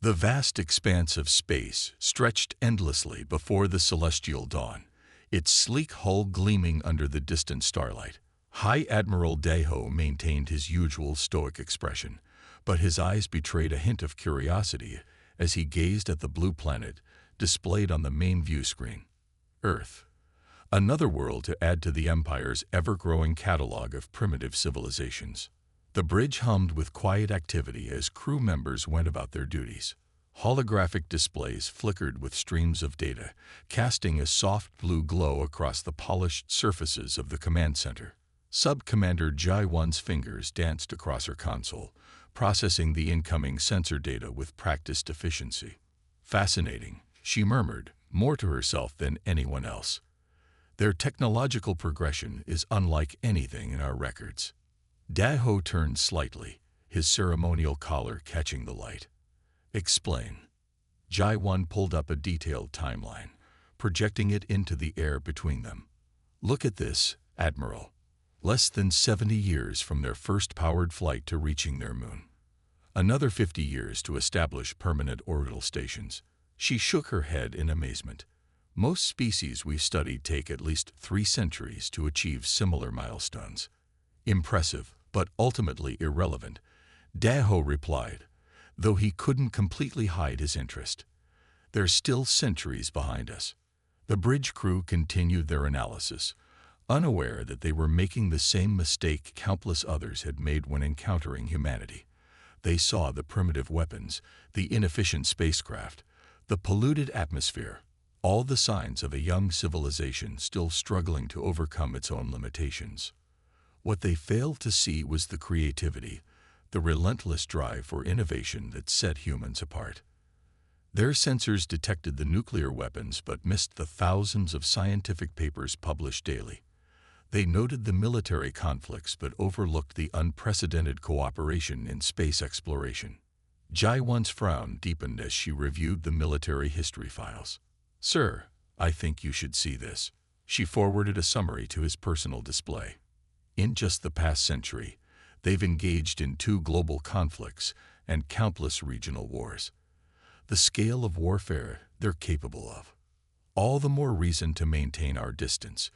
The vast expanse of space stretched endlessly before the celestial dawn, its sleek hull gleaming under the distant starlight. High Admiral Daho maintained his usual stoic expression, but his eyes betrayed a hint of curiosity as he gazed at the blue planet displayed on the main view screen. Earth. Another world to add to the Empire's ever-growing catalog of primitive civilizations. The bridge hummed with quiet activity as crew members went about their duties. Holographic displays flickered with streams of data, casting a soft blue glow across the polished surfaces of the command center. Sub-Commander Jai-1's fingers danced across her console, processing the incoming sensor data with practiced efficiency. Fascinating, she murmured, more to herself than anyone else. Their technological progression is unlike anything in our records. Daho turned slightly, his ceremonial collar catching the light. Explain. Jai-1 pulled up a detailed timeline, projecting it into the air between them. Look at this, Admiral. Less than 70 years from their first powered flight to reaching their moon. Another 50 years to establish permanent orbital stations. She shook her head in amazement. Most species we've studied take at least 3 centuries to achieve similar milestones. Impressive, but ultimately irrelevant, Daho replied, though he couldn't completely hide his interest. They're still centuries behind us. The bridge crew continued their analysis, unaware that they were making the same mistake countless others had made when encountering humanity. They saw the primitive weapons, the inefficient spacecraft, the polluted atmosphere, all the signs of a young civilization still struggling to overcome its own limitations. What they failed to see was the creativity, the relentless drive for innovation that set humans apart. Their sensors detected the nuclear weapons but missed the thousands of scientific papers published daily. They noted the military conflicts but overlooked the unprecedented cooperation in space exploration. Jai-1's frown deepened as she reviewed the military history files. Sir, I think you should see this. She forwarded a summary to his personal display. In just the past century, they've engaged in 2 global conflicts and countless regional wars. The scale of warfare they're capable of. All the more reason to maintain our distance.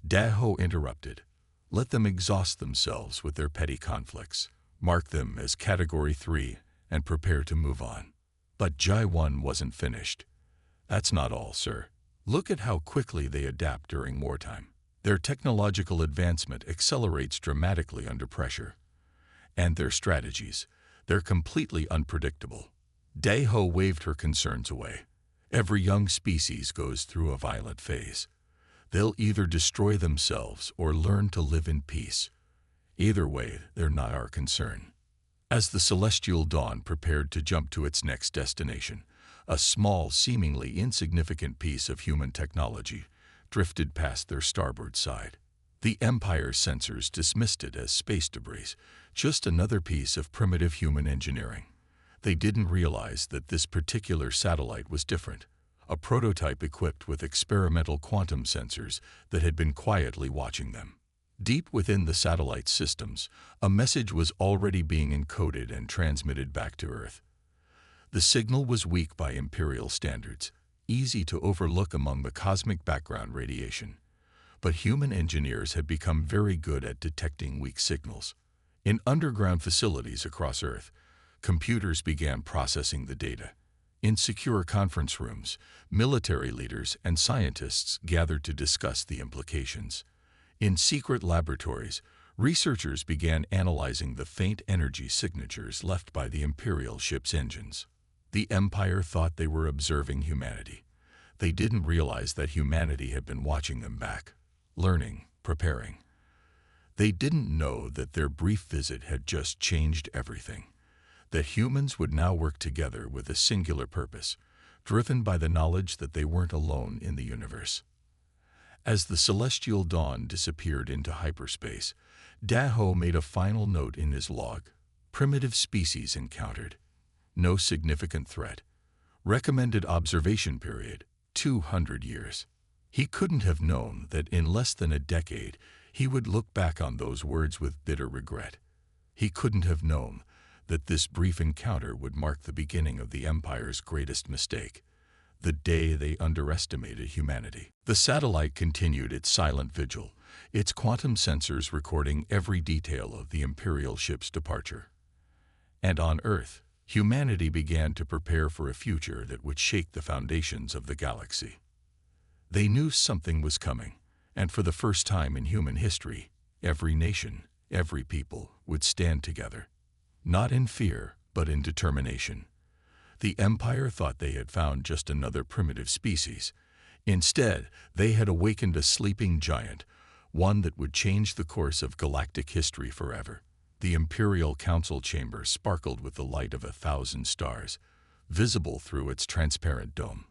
Daho interrupted. Let them exhaust themselves with their petty conflicts. Mark them as Category 3 and prepare to move on. But Jai-1 wasn't finished. That's not all, sir. Look at how quickly they adapt during wartime. Their technological advancement accelerates dramatically under pressure. And their strategies, they're completely unpredictable. Daho waved her concerns away. Every young species goes through a violent phase. They'll either destroy themselves or learn to live in peace. Either way, they're not our concern. As the celestial dawn prepared to jump to its next destination, a small, seemingly insignificant piece of human technology drifted past their starboard side. The Empire's sensors dismissed it as space debris, just another piece of primitive human engineering. They didn't realize that this particular satellite was different, a prototype equipped with experimental quantum sensors that had been quietly watching them. Deep within the satellite systems, a message was already being encoded and transmitted back to Earth. The signal was weak by Imperial standards, easy to overlook among the cosmic background radiation. But human engineers had become very good at detecting weak signals. In underground facilities across Earth, computers began processing the data. In secure conference rooms, military leaders and scientists gathered to discuss the implications. In secret laboratories, researchers began analyzing the faint energy signatures left by the Imperial ship's engines. The Empire thought they were observing humanity. They didn't realize that humanity had been watching them back, learning, preparing. They didn't know that their brief visit had just changed everything. That humans would now work together with a singular purpose, driven by the knowledge that they weren't alone in the universe. As the celestial dawn disappeared into hyperspace, Daho made a final note in his log. Primitive species encountered. No significant threat. Recommended observation period, 200 years. He couldn't have known that in less than a decade, he would look back on those words with bitter regret. He couldn't have known that this brief encounter would mark the beginning of the Empire's greatest mistake, the day they underestimated humanity. The satellite continued its silent vigil, its quantum sensors recording every detail of the Imperial ship's departure. And on Earth, humanity began to prepare for a future that would shake the foundations of the galaxy. They knew something was coming, and for the first time in human history, every nation, every people would stand together. Not in fear, but in determination. The Empire thought they had found just another primitive species. Instead, they had awakened a sleeping giant, one that would change the course of galactic history forever. The Imperial Council chamber sparkled with the light of 1,000 stars, visible through its transparent dome.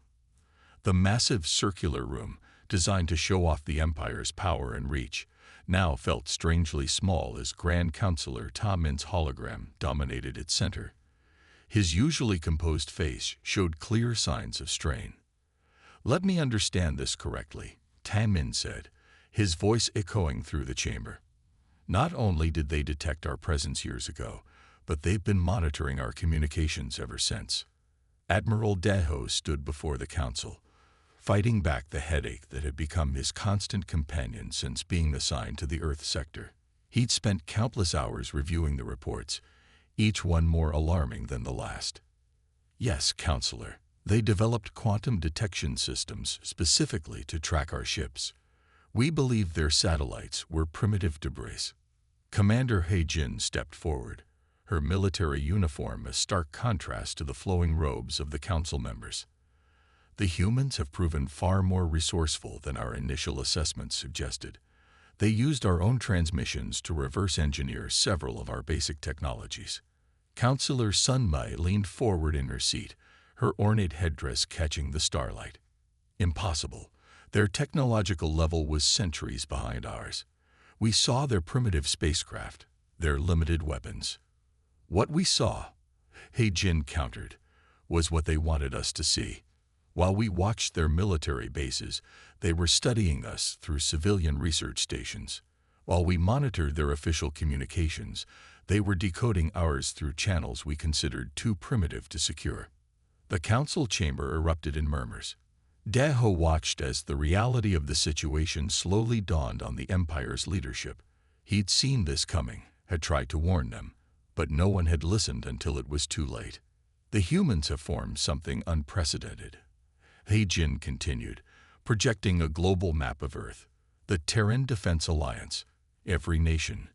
The massive circular room, designed to show off the Empire's power and reach, now felt strangely small as Grand Counselor Ta Min's hologram dominated its center. His usually composed face showed clear signs of strain. "Let me understand this correctly," Ta Min said, his voice echoing through the chamber. "Not only did they detect our presence years ago, but they've been monitoring our communications ever since." Admiral Deho stood before the council, fighting back the headache that had become his constant companion since being assigned to the Earth sector. He'd spent countless hours reviewing the reports, each one more alarming than the last. "Yes, Counselor, they developed quantum detection systems specifically to track our ships. We believe their satellites were primitive debris." Commander He Jin stepped forward, her military uniform a stark contrast to the flowing robes of the council members. "The humans have proven far more resourceful than our initial assessments suggested. They used our own transmissions to reverse engineer several of our basic technologies." Counselor Sun Mai leaned forward in her seat, her ornate headdress catching the starlight. "Impossible. Their technological level was centuries behind ours. We saw their primitive spacecraft, their limited weapons." "What we saw," He Jin countered, "was what they wanted us to see. While we watched their military bases, they were studying us through civilian research stations. While we monitored their official communications, they were decoding ours through channels we considered too primitive to secure." The council chamber erupted in murmurs. Deho watched as the reality of the situation slowly dawned on the Empire's leadership. He'd seen this coming, had tried to warn them, but no one had listened until it was too late. "The humans have formed something unprecedented," He Jin continued, projecting a global map of Earth. "The Terran Defense Alliance, every nation,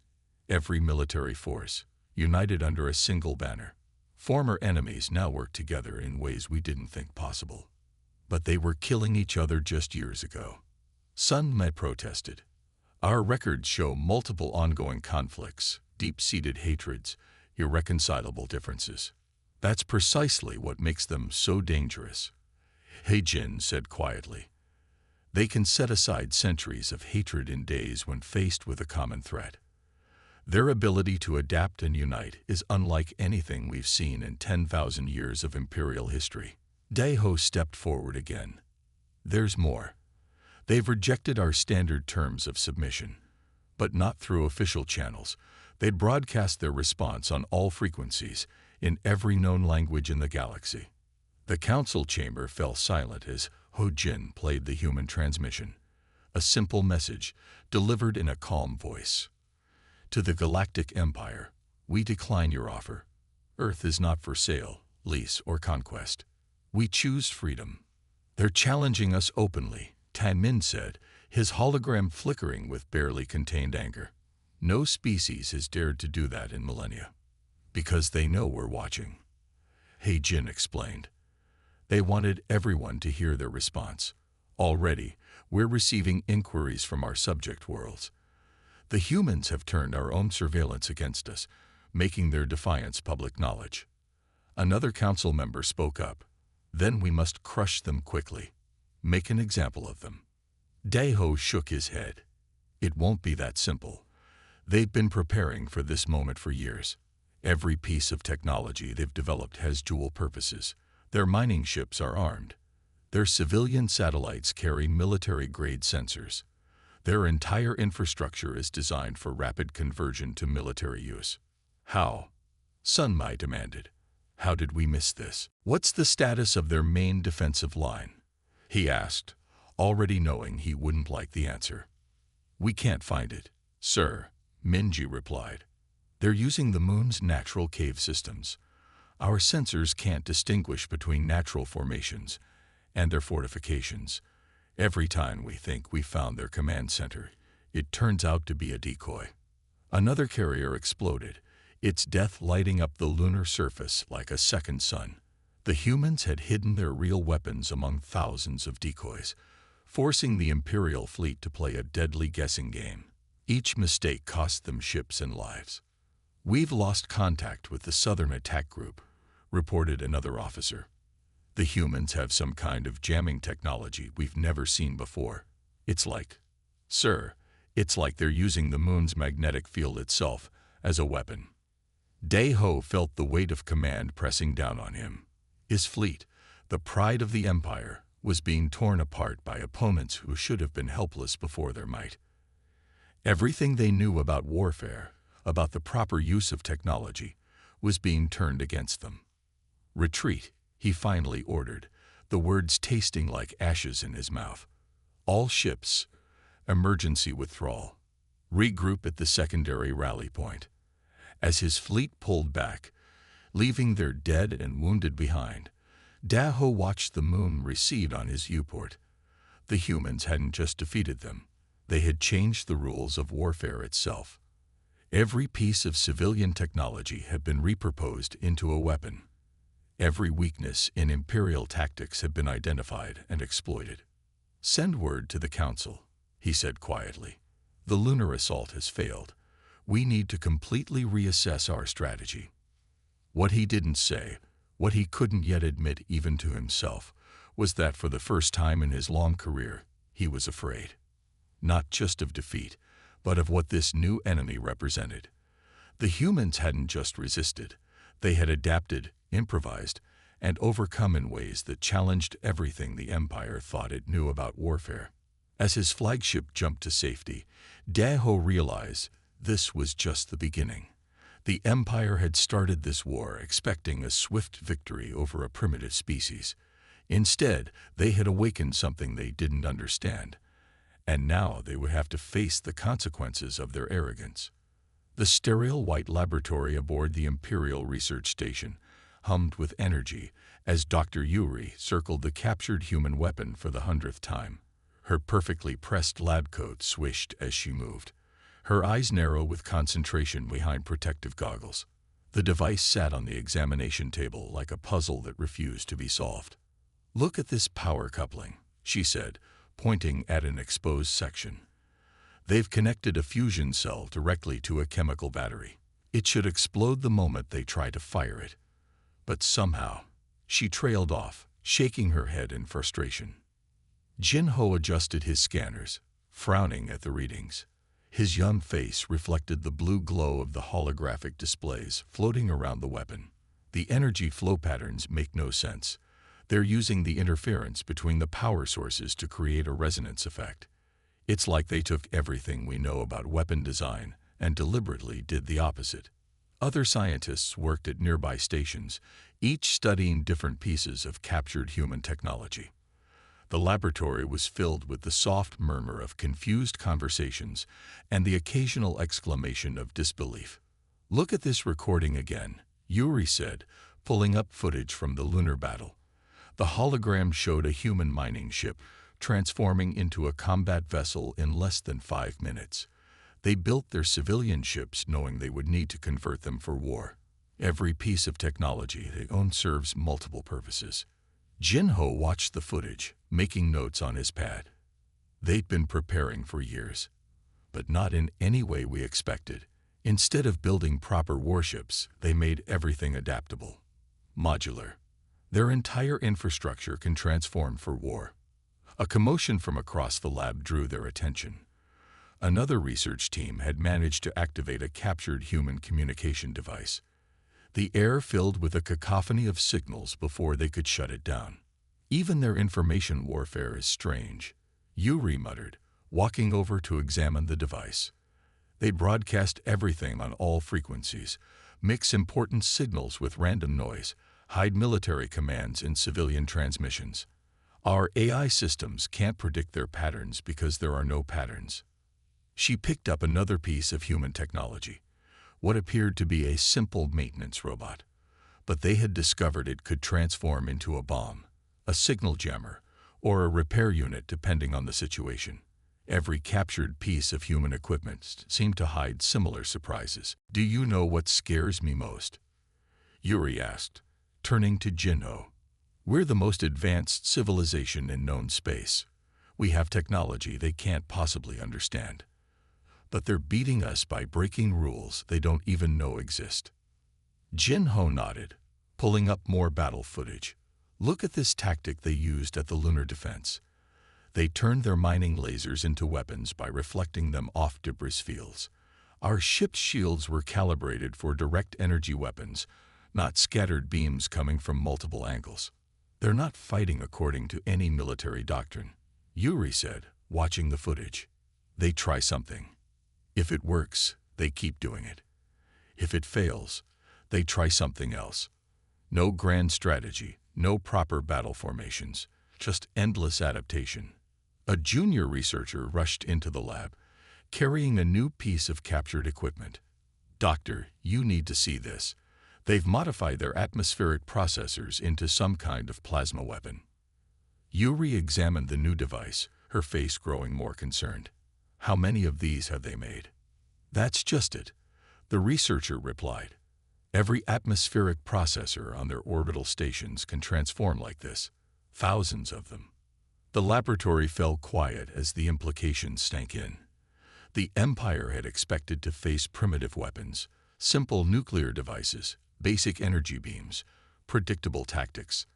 every military force, united under a single banner. Former enemies now work together in ways we didn't think possible. But they were killing each other just years ago." Sun Mai protested. "Our records show multiple ongoing conflicts, deep-seated hatreds, irreconcilable differences. That's precisely what makes them so dangerous," He Jin said quietly. "They can set aside centuries of hatred in days when faced with a common threat. Their ability to adapt and unite is unlike anything we've seen in 10,000 years of Imperial history." Deho stepped forward again. "There's more. They've rejected our standard terms of submission, but not through official channels. They'd broadcast their response on all frequencies, in every known language in the galaxy." The council chamber fell silent as He Jin played the human transmission. A simple message, delivered in a calm voice. "To the Galactic Empire, we decline your offer. Earth is not for sale, lease, or conquest. We choose freedom." "They're challenging us openly," Ta Min said, his hologram flickering with barely contained anger. "No species has dared to do that in millennia. Because they know we're watching," He Jin explained. "They wanted everyone to hear their response. Already, we're receiving inquiries from our subject worlds. The humans have turned our own surveillance against us, making their defiance public knowledge." Another council member spoke up. "Then we must crush them quickly. Make an example of them." Deho shook his head. "It won't be that simple. They've been preparing for this moment for years. Every piece of technology they've developed has dual purposes. Their mining ships are armed. Their civilian satellites carry military-grade sensors. Their entire infrastructure is designed for rapid conversion to military use." "How?" Sun Mai demanded. How did we miss this? What's the status of their main defensive line? He asked, already knowing he wouldn't like the answer. We can't find it, sir, Minji replied. They're using the moon's natural cave systems. Our sensors can't distinguish between natural formations and their fortifications. Every time we think we found their command center, it turns out to be a decoy. Another carrier exploded, its death lighting up the lunar surface like a second sun. The humans had hidden their real weapons among thousands of decoys, forcing the Imperial fleet to play a deadly guessing game. Each mistake cost them ships and lives. We've lost contact with the Southern Attack Group, reported another officer. The humans have some kind of jamming technology we've never seen before. It's like they're using the moon's magnetic field itself as a weapon. Dae-ho felt the weight of command pressing down on him. His fleet, the pride of the Empire, was being torn apart by opponents who should have been helpless before their might. Everything they knew about warfare, about the proper use of technology, was being turned against them. Retreat, he finally ordered, the words tasting like ashes in his mouth. All ships, emergency withdrawal. Regroup at the secondary rally point. As his fleet pulled back, leaving their dead and wounded behind, Dae-ho watched the moon recede on his viewport. The humans hadn't just defeated them. They had changed the rules of warfare itself. Every piece of civilian technology had been repurposed into a weapon. Every weakness in Imperial tactics had been identified and exploited. Send word to the Council, he said quietly. The lunar assault has failed. We need to completely reassess our strategy. What he didn't say, what he couldn't yet admit even to himself, was that for the first time in his long career, he was afraid. Not just of defeat, but of what this new enemy represented. The humans hadn't just resisted. They had adapted, improvised, and overcome in ways that challenged everything the Empire thought it knew about warfare. As his flagship jumped to safety, Dae-ho realized this was just the beginning. The Empire had started this war expecting a swift victory over a primitive species. Instead, they had awakened something they didn't understand, and now they would have to face the consequences of their arrogance. The sterile white laboratory aboard the Imperial Research Station hummed with energy as Dr. Yuri circled the captured human weapon for the 100th time. Her perfectly pressed lab coat swished as she moved, her eyes narrow with concentration behind protective goggles. The device sat on the examination table like a puzzle that refused to be solved. Look at this power coupling, she said, pointing at an exposed section. They've connected a fusion cell directly to a chemical battery. It should explode the moment they try to fire it. But somehow, she trailed off, shaking her head in frustration. Jin-ho adjusted his scanners, frowning at the readings. His young face reflected the blue glow of the holographic displays floating around the weapon. The energy flow patterns make no sense. They're using the interference between the power sources to create a resonance effect. It's like they took everything we know about weapon design and deliberately did the opposite. Other scientists worked at nearby stations, each studying different pieces of captured human technology. The laboratory was filled with the soft murmur of confused conversations and the occasional exclamation of disbelief. Look at this recording again, Yuri said, pulling up footage from the lunar battle. The hologram showed a human mining ship transforming into a combat vessel in less than 5 minutes. They built their civilian ships knowing they would need to convert them for war. Every piece of technology they own serves multiple purposes. Jin-ho watched the footage, making notes on his pad. They'd been preparing for years, but not in any way we expected. Instead of building proper warships, they made everything adaptable, modular. Their entire infrastructure can transform for war. A commotion from across the lab drew their attention. Another research team had managed to activate a captured human communication device. The air filled with a cacophony of signals before they could shut it down. Even their information warfare is strange, Yuri muttered, walking over to examine the device. They broadcast everything on all frequencies, mix important signals with random noise, hide military commands in civilian transmissions. Our AI systems can't predict their patterns because there are no patterns. She picked up another piece of human technology, what appeared to be a simple maintenance robot. But they had discovered it could transform into a bomb, a signal jammer, or a repair unit depending on the situation. Every captured piece of human equipment seemed to hide similar surprises. "Do you know what scares me most?" Yuri asked, turning to Jinho. "We're the most advanced civilization in known space. We have technology they can't possibly understand. But they're beating us by breaking rules they don't even know exist." Jinho nodded, pulling up more battle footage. "Look at this tactic they used at the lunar defense. They turned their mining lasers into weapons by reflecting them off debris fields. Our ship's shields were calibrated for direct energy weapons, not scattered beams coming from multiple angles. They're not fighting according to any military doctrine," Yuri said, watching the footage. "They try something. If it works, they keep doing it. If it fails, they try something else. No grand strategy, no proper battle formations, just endless adaptation." A junior researcher rushed into the lab, carrying a new piece of captured equipment. "Doctor, you need to see this. They've modified their atmospheric processors into some kind of plasma weapon." Yuri examined the new device, her face growing more concerned. "How many of these have they made?" "That's just it," the researcher replied. "Every atmospheric processor on their orbital stations can transform like this. Thousands of them." The laboratory fell quiet as the implications sank in. The Empire had expected to face primitive weapons, simple nuclear devices, basic energy beams, predictable tactics.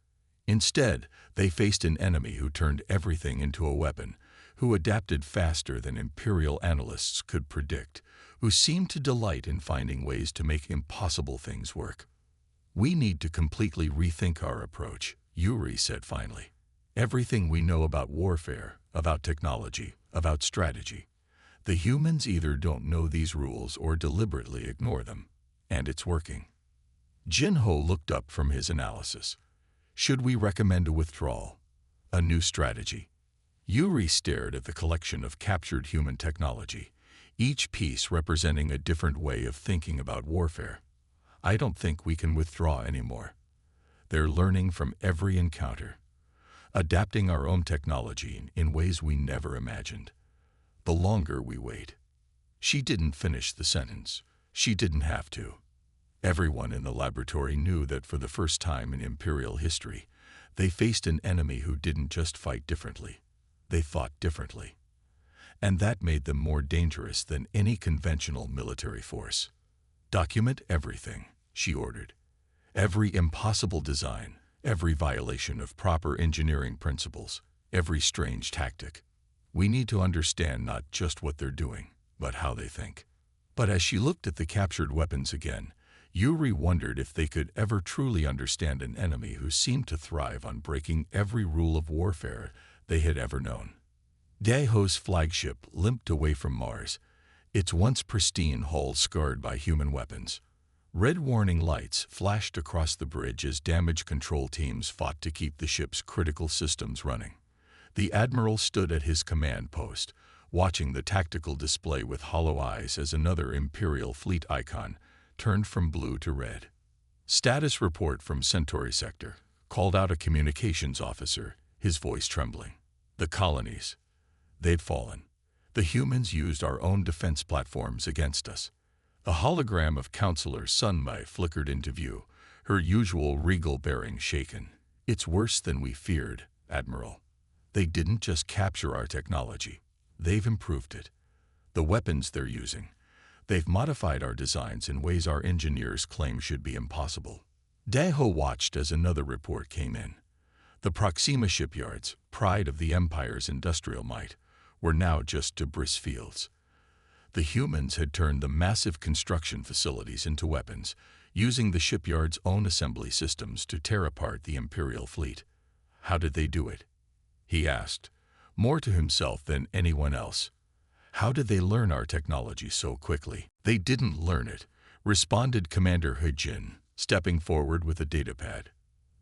Instead, they faced an enemy who turned everything into a weapon, who adapted faster than Imperial analysts could predict, who seemed to delight in finding ways to make impossible things work. "We need to completely rethink our approach," Yuri said finally. "Everything we know about warfare, about technology, about strategy. The humans either don't know these rules or deliberately ignore them, and it's working." Jinho looked up from his analysis. "Should we recommend a withdrawal? A new strategy?" Yuri stared at the collection of captured human technology, each piece representing a different way of thinking about warfare. "I don't think we can withdraw anymore. They're learning from every encounter, adapting our own technology in ways we never imagined. The longer we wait." She didn't finish the sentence. She didn't have to. Everyone in the laboratory knew that for the first time in Imperial history, they faced an enemy who didn't just fight differently. They thought differently. And that made them more dangerous than any conventional military force. "Document everything," she ordered. "Every impossible design, every violation of proper engineering principles, every strange tactic. We need to understand not just what they're doing, but how they think." But as she looked at the captured weapons again, Yuri wondered if they could ever truly understand an enemy who seemed to thrive on breaking every rule of warfare they had ever known. Daeho's flagship limped away from Mars, its once pristine hull scarred by human weapons. Red warning lights flashed across the bridge as damage control teams fought to keep the ship's critical systems running. The Admiral stood at his command post, watching the tactical display with hollow eyes as another Imperial fleet icon turned from blue to red. "Status report from Centauri Sector," called out a communications officer, his voice trembling. "The colonies. They'd fallen. The humans used our own defense platforms against us." A hologram of Counselor Sunmai flickered into view, her usual regal bearing shaken. "It's worse than we feared, Admiral. They didn't just capture our technology. They've improved it. The weapons they're using. They've modified our designs in ways our engineers claim should be impossible." Daeho watched as another report came in. The Proxima shipyards, pride of the Empire's industrial might, were now just debris fields. The humans had turned the massive construction facilities into weapons, using the shipyard's own assembly systems to tear apart the Imperial fleet. "How did they do it?" he asked, more to himself than anyone else. "How did they learn our technology so quickly?" "They didn't learn it," responded Commander Hejin, stepping forward with a datapad.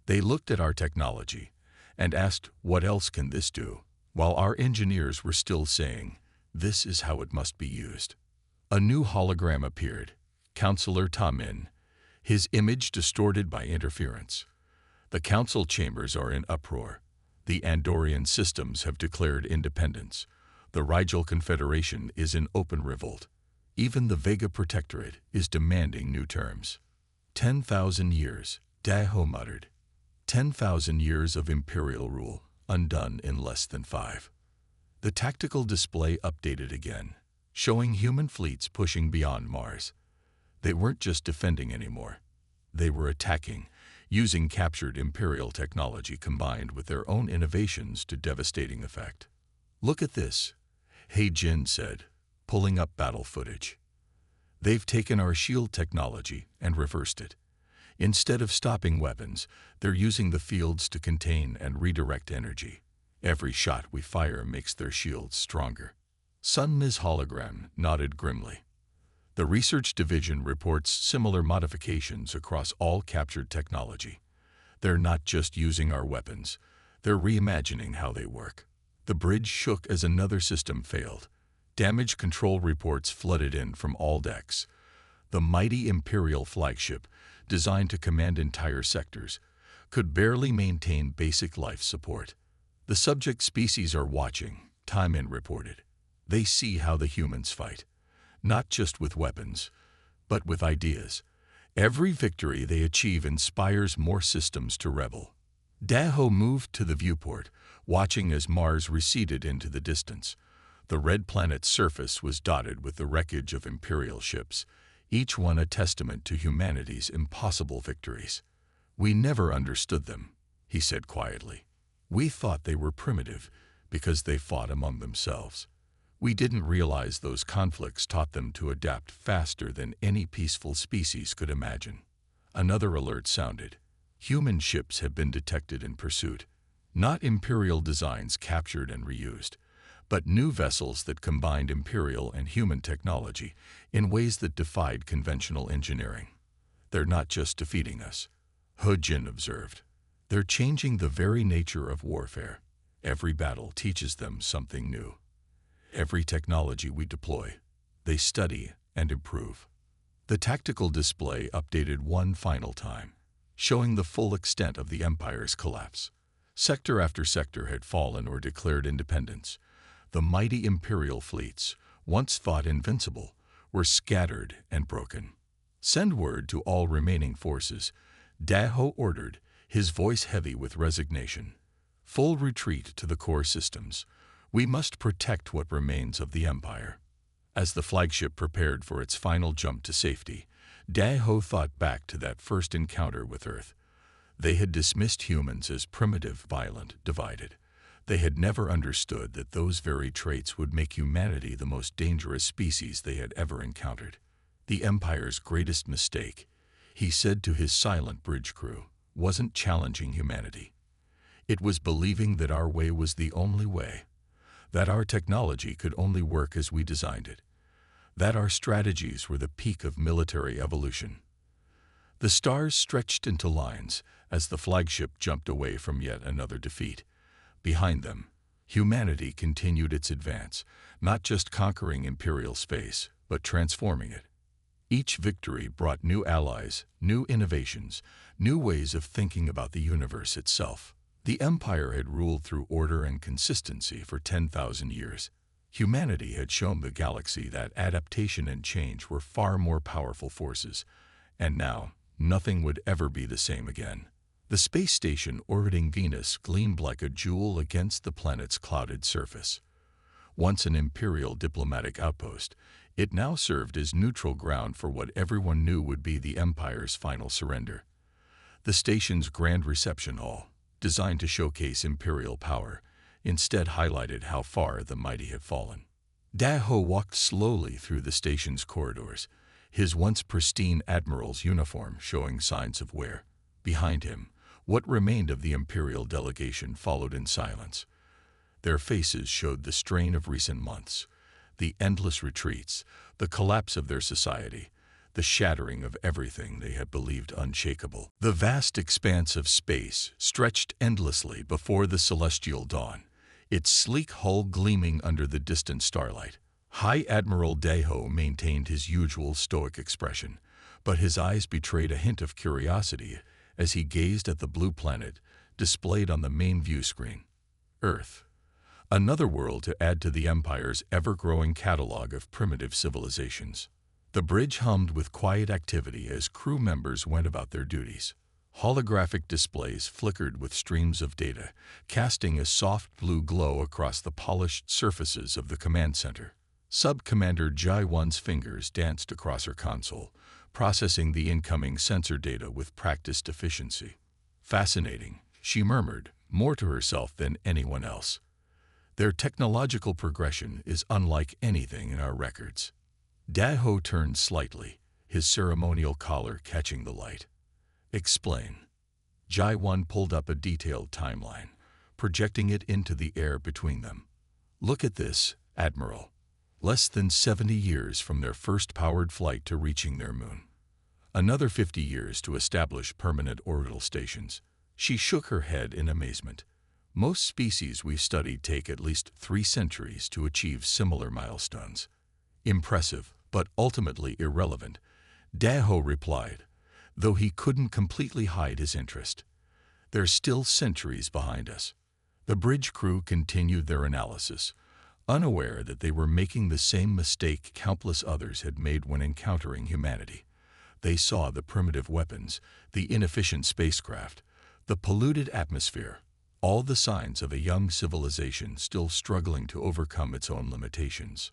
They looked at our technology and asked, "What else can this do?" while our engineers were still saying, "This is how it must be used." A new hologram appeared, Counselor Tamin, his image distorted by interference. The council chambers are in uproar. The Andorian systems have declared independence. The Rigel Confederation is in open revolt. Even the Vega Protectorate is demanding new terms. 10,000 years, Daho muttered. 10,000 years of imperial rule, undone in less than 5. The tactical display updated again, showing human fleets pushing beyond Mars. They weren't just defending anymore. They were attacking, using captured imperial technology combined with their own innovations to devastating effect. "Look at this," Hejin said, pulling up battle footage. "They've taken our shield technology and reversed it. Instead of stopping weapons, they're using the fields to contain and redirect energy. Every shot we fire makes their shields stronger." Sun Mi's hologram nodded grimly. The research division reports similar modifications across all captured technology. They're not just using our weapons, they're reimagining how they work. The bridge shook as another system failed. Damage control reports flooded in from all decks. The mighty Imperial flagship, designed to command entire sectors, could barely maintain basic life support. "The subject species are watching," Timon reported. "They see how the humans fight. Not just with weapons, but with ideas. Every victory they achieve inspires more systems to rebel." Daho moved to the viewport, watching as Mars receded into the distance. The red planet's surface was dotted with the wreckage of Imperial ships, each one a testament to humanity's impossible victories. "We never understood them," he said quietly. "We thought they were primitive because they fought among themselves. We didn't realize those conflicts taught them to adapt faster than any peaceful species could imagine." Another alert sounded. Human ships have been detected in pursuit. Not Imperial designs captured and reused, but new vessels that combined Imperial and human technology in ways that defied conventional engineering. "They're not just defeating us," Hejin observed. "They're changing the very nature of warfare. Every battle teaches them something new. Every technology we deploy, they study and improve." The tactical display updated one final time, showing the full extent of the Empire's collapse. Sector after sector had fallen or declared independence. The mighty Imperial fleets, once thought invincible, were scattered and broken. "Send word to all remaining forces," Daho ordered, his voice heavy with resignation. "Full retreat to the core systems. We must protect what remains of the Empire." As the flagship prepared for its final jump to safety, Daho thought back to that first encounter with Earth. They had dismissed humans as primitive, violent, divided. They had never understood that those very traits would make humanity the most dangerous species they had ever encountered. "The Empire's greatest mistake," he said to his silent bridge crew, "wasn't challenging humanity. It was believing that our way was the only way, that our technology could only work as we designed it, that our strategies were the peak of military evolution." The stars stretched into lines as the flagship jumped away from yet another defeat. Behind them, humanity continued its advance, not just conquering Imperial space, but transforming it. Each victory brought new allies, new innovations, new ways of thinking about the universe itself. The Empire had ruled through order and consistency for 10,000 years. Humanity had shown the galaxy that adaptation and change were far more powerful forces, and now nothing would ever be the same again. The space station orbiting Venus gleamed like a jewel against the planet's clouded surface. Once an Imperial diplomatic outpost, it now served as neutral ground for what everyone knew would be the Empire's final surrender. The station's grand reception hall, designed to showcase Imperial power, instead highlighted how far the mighty had fallen. Daho walked slowly through the station's corridors, his once pristine admiral's uniform showing signs of wear. Behind him, what remained of the Imperial delegation followed in silence. Their faces showed the strain of recent months, the endless retreats, the collapse of their society, the shattering of everything they had believed unshakable. The vast expanse of space stretched endlessly before the celestial dawn, its sleek hull gleaming under the distant starlight. High Admiral Daho maintained his usual stoic expression, but his eyes betrayed a hint of curiosity as he gazed at the blue planet displayed on the main view screen. Earth. Another world to add to the Empire's ever-growing catalog of primitive civilizations. The bridge hummed with quiet activity as crew members went about their duties. Holographic displays flickered with streams of data, casting a soft blue glow across the polished surfaces of the command center. Sub-Commander Jai-1's fingers danced across her console, processing the incoming sensor data with practiced efficiency. Fascinating, she murmured, more to herself than anyone else. Their technological progression is unlike anything in our records. Daho turned slightly, his ceremonial collar catching the light. Explain. Jai-1 pulled up a detailed timeline, projecting it into the air between them. Look at this, Admiral. Less than 70 years from their first powered flight to reaching their moon. Another 50 years to establish permanent orbital stations. She shook her head in amazement. Most species we've studied take at least 3 centuries to achieve similar milestones. Impressive, but ultimately irrelevant, Daho replied, though he couldn't completely hide his interest. They're still centuries behind us. The bridge crew continued their analysis, unaware that they were making the same mistake countless others had made when encountering humanity. They saw the primitive weapons, the inefficient spacecraft, the polluted atmosphere, all the signs of a young civilization still struggling to overcome its own limitations.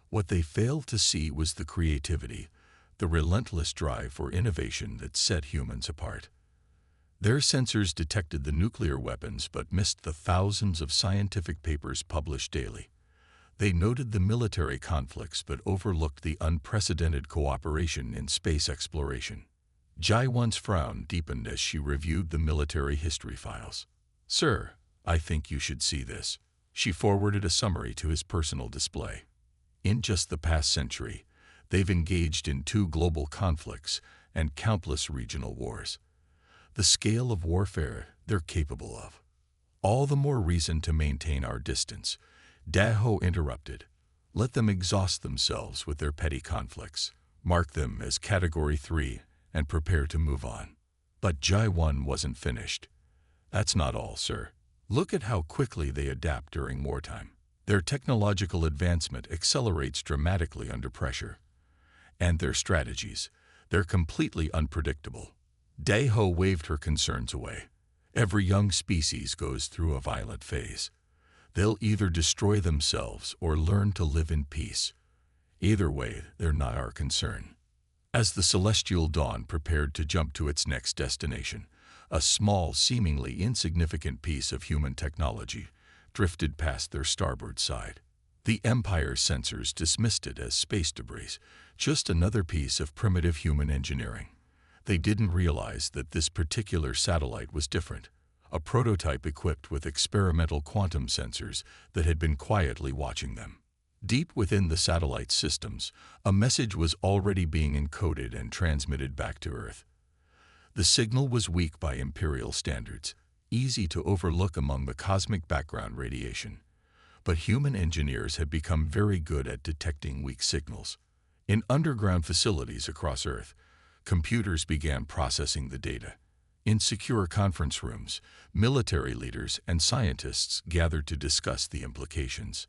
What they failed to see was the creativity, the relentless drive for innovation that set humans apart. Their sensors detected the nuclear weapons but missed the thousands of scientific papers published daily. They noted the military conflicts but overlooked the unprecedented cooperation in space exploration. Jai-1's frown deepened as she reviewed the military history files. Sir, I think you should see this. She forwarded a summary to his personal display. In just the past century, they've engaged in 2 global conflicts and countless regional wars. The scale of warfare they're capable of. All the more reason to maintain our distance. Daho interrupted. Let them exhaust themselves with their petty conflicts. Mark them as Category 3 and prepare to move on. But Jai-1 wasn't finished. That's not all, sir. Look at how quickly they adapt during wartime. Their technological advancement accelerates dramatically under pressure. And their strategies, they're completely unpredictable. Daho waved her concerns away. Every young species goes through a violent phase. They'll either destroy themselves or learn to live in peace. Either way, they're not our concern. As the celestial dawn prepared to jump to its next destination, a small, seemingly insignificant piece of human technology drifted past their starboard side. The Empire's sensors dismissed it as space debris, just another piece of primitive human engineering. They didn't realize that this particular satellite was different, a prototype equipped with experimental quantum sensors that had been quietly watching them. Deep within the satellite's systems, a message was already being encoded and transmitted back to Earth. The signal was weak by Imperial standards, easy to overlook among the cosmic background radiation. But human engineers had become very good at detecting weak signals. In underground facilities across Earth, computers began processing the data. In secure conference rooms, military leaders and scientists gathered to discuss the implications.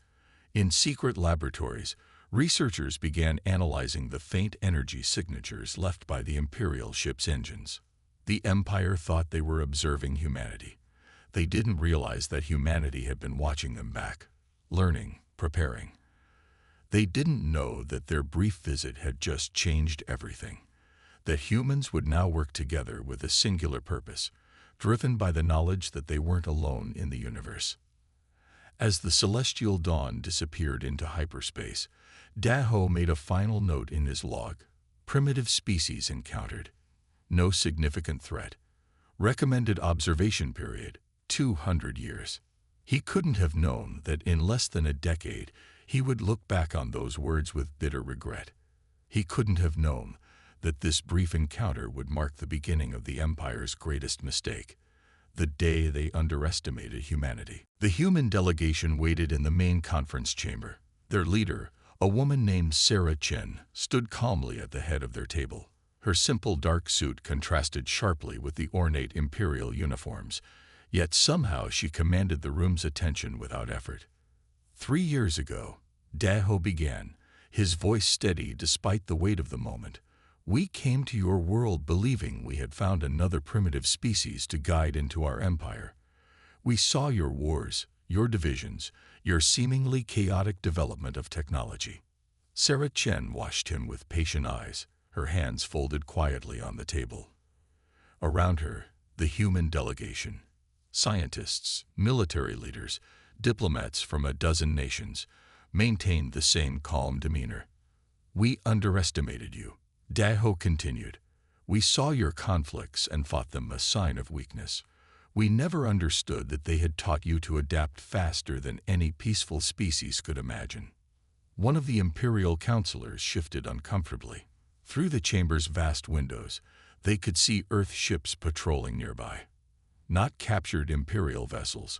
In secret laboratories, researchers began analyzing the faint energy signatures left by the Imperial ship's engines. The Empire thought they were observing humanity. They didn't realize that humanity had been watching them back, learning, preparing. They didn't know that their brief visit had just changed everything. That humans would now work together with a singular purpose, driven by the knowledge that they weren't alone in the universe. As the celestial dawn disappeared into hyperspace, Daho made a final note in his log. Primitive species encountered. No significant threat. Recommended observation period, 200 years. He couldn't have known that in less than a decade, he would look back on those words with bitter regret. He couldn't have known that this brief encounter would mark the beginning of the Empire's greatest mistake, the day they underestimated humanity. The human delegation waited in the main conference chamber. Their leader, a woman named Sarah Chen, stood calmly at the head of their table. Her simple dark suit contrasted sharply with the ornate imperial uniforms, yet somehow she commanded the room's attention without effort. 3 years ago, Daho began, his voice steady despite the weight of the moment. We came to your world believing we had found another primitive species to guide into our empire. We saw your wars, your divisions, your seemingly chaotic development of technology. Sarah Chen watched him with patient eyes, her hands folded quietly on the table. Around her, the human delegation, scientists, military leaders, diplomats from a dozen nations, maintained the same calm demeanor. We underestimated you, Daho continued. We saw your conflicts and thought them a sign of weakness. We never understood that they had taught you to adapt faster than any peaceful species could imagine. One of the imperial counselors shifted uncomfortably. Through the chamber's vast windows, they could see Earth ships patrolling nearby. Not captured imperial vessels,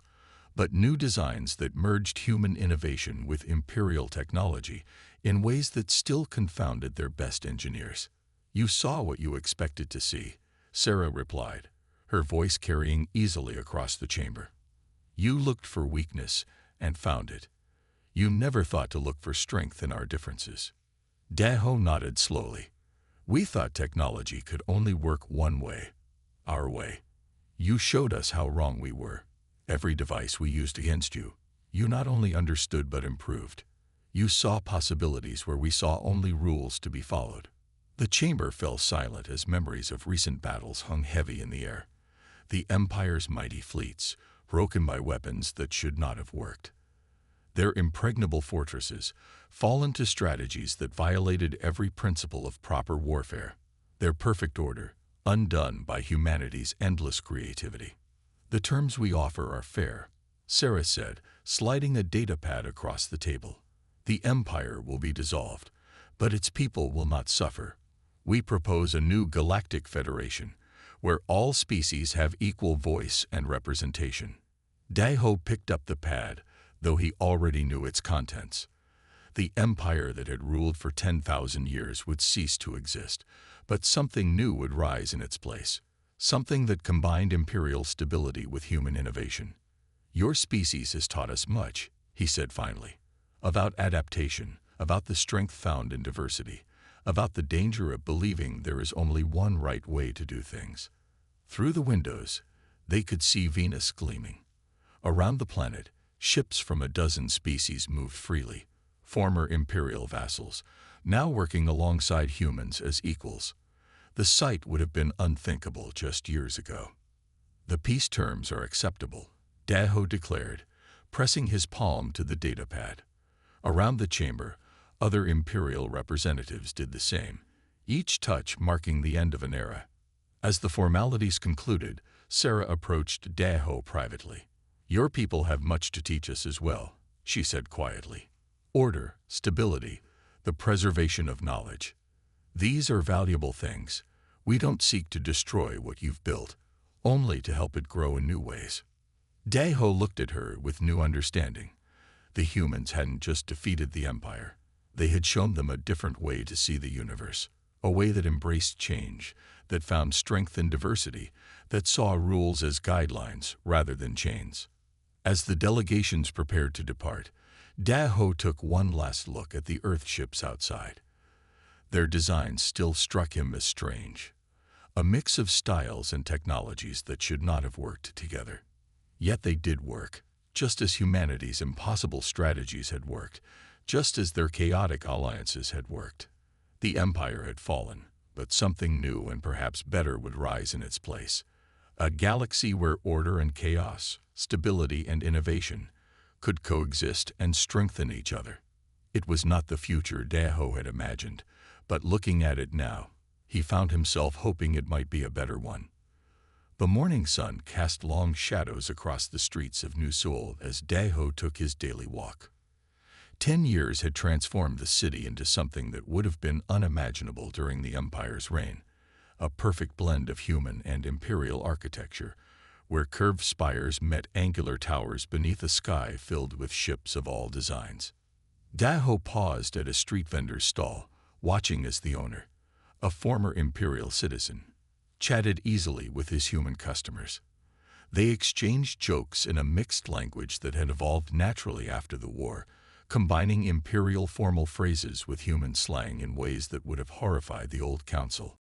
but new designs that merged human innovation with imperial technology in ways that still confounded their best engineers. You saw what you expected to see, Sarah replied, her voice carrying easily across the chamber. You looked for weakness and found it. You never thought to look for strength in our differences. Daho nodded slowly. We thought technology could only work one way, our way. You showed us how wrong we were. Every device we used against you, you not only understood but improved. You saw possibilities where we saw only rules to be followed. The chamber fell silent as memories of recent battles hung heavy in the air. The Empire's mighty fleets, broken by weapons that should not have worked. Their impregnable fortresses, fallen to strategies that violated every principle of proper warfare. Their perfect order, undone by humanity's endless creativity. The terms we offer are fair, Sarah said, sliding a datapad across the table. The Empire will be dissolved, but its people will not suffer. We propose a new Galactic Federation, where all species have equal voice and representation. Daho picked up the pad, though he already knew its contents. The empire that had ruled for 10,000 years would cease to exist, but something new would rise in its place, something that combined imperial stability with human innovation. Your species has taught us much, he said finally, about adaptation, about the strength found in diversity, about the danger of believing there is only one right way to do things. Through the windows, they could see Venus gleaming. Around the planet, ships from a dozen species moved freely, former imperial vassals, now working alongside humans as equals. The sight would have been unthinkable just years ago. The peace terms are acceptable, Daho declared, pressing his palm to the datapad. Around the chamber, other imperial representatives did the same, each touch marking the end of an era. As the formalities concluded, Sarah approached Daho privately. Your people have much to teach us as well, she said quietly. Order, stability, the preservation of knowledge. These are valuable things. We don't seek to destroy what you've built, only to help it grow in new ways. Daho looked at her with new understanding. The humans hadn't just defeated the Empire. They had shown them a different way to see the universe, a way that embraced change, that found strength in diversity, that saw rules as guidelines rather than chains. As the delegations prepared to depart, Daho took one last look at the Earth ships outside. Their designs still struck him as strange, a mix of styles and technologies that should not have worked together. Yet they did work, just as humanity's impossible strategies had worked, just as their chaotic alliances had worked. The Empire had fallen, but something new and perhaps better would rise in its place. A galaxy where order and chaos, stability and innovation, could coexist and strengthen each other. It was not the future Daho had imagined, but looking at it now, he found himself hoping it might be a better one. The morning sun cast long shadows across the streets of New Seoul as Daho took his daily walk. 10 years had transformed the city into something that would have been unimaginable during the Empire's reign, a perfect blend of human and imperial architecture, where curved spires met angular towers beneath a sky filled with ships of all designs. Daho paused at a street vendor's stall, watching as the owner, a former imperial citizen, chatted easily with his human customers. They exchanged jokes in a mixed language that had evolved naturally after the war, combining imperial formal phrases with human slang in ways that would have horrified the old council.